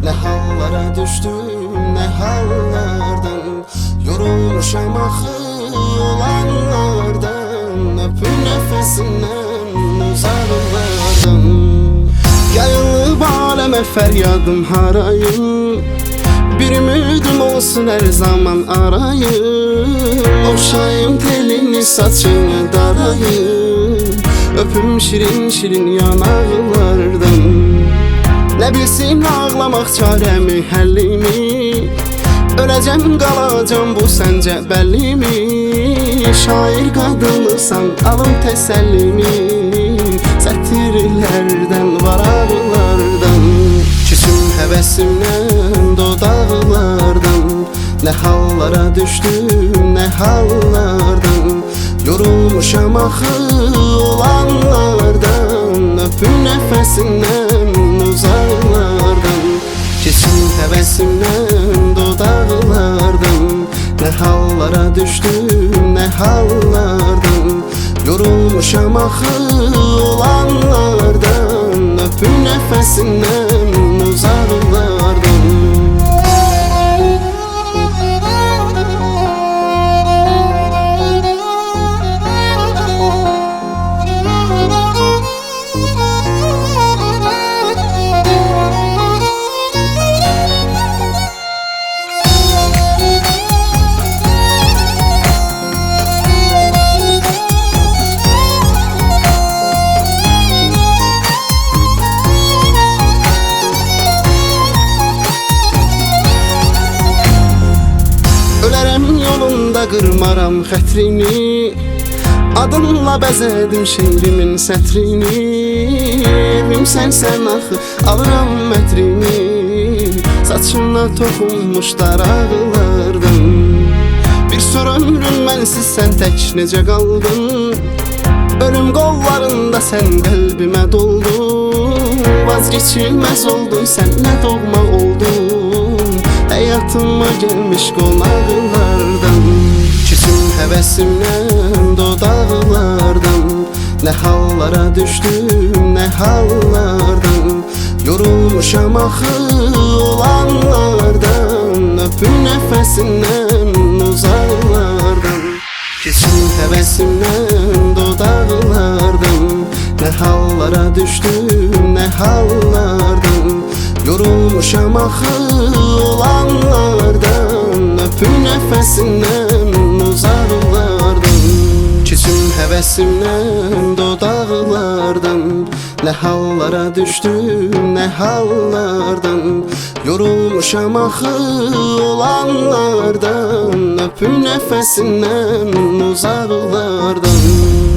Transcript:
Ne hallara düştüm, ne hallardan. Yorulmuşam axı olanlardan. Öpün nefesinden uzaklardan. Yayılıp aləmə fəryadım harayım. Bir ümidim olsun her zaman arayım. Oxşayım telini saçını darayım. Öpüm şirin şirin yanaqlardan. Ne bilsin ağlamaq çarəmi, həllimi. Öləcəm qalacam bu səncə bəllimi. Şair qadınısan alım təsəllimi. Sətirlərdən, varaqlardan. Küsüm həvəsimdən, dodaqlardan. Ne hallara düştüm, ne hallardan. Yorulmuşam axı olanlardan. Öpün nefesindən uzaklardan. Kesin həvəsimdən, dodaqlardan. Ne hallara düştüm, ne hallardan. Yorulmuşam axı olanlardan. Öpün nefesindən uzaklardan. Yolunda qırmaram xətrini. Adınla bəzədim şeirimin sətrini. Evimsən sən axı, alıram mətrini. Saçına toxunmuş daraqlardan. Bir sor ömrün mənsiz sən tək necə qaldın. Ölüm qollarında sən qəlbimə doldun. Vazgeçilməz oldun sən, nə doğma oldun. Hayatıma gelmiş qonaqlardan. Küsüm həvəsimdən, dodaqlardan. Ne hallara düştüm, ne hallardan. Yorulmuşam axı olanlardan. Öpün nefesindən uzaklardan. Küsüm həvəsimdən, dodaqlardan. Ne hallara düştüm, ne hallardan. Yorulmuşam axı olanlardan. Öpün nefesindən uzaklardan. Küsüm həvəsimdən, dodaqlardan. Ne hallara düştüm, ne hallardan. Yorulmuşam axı olanlardan. Öpün nefesindən uzaklardan.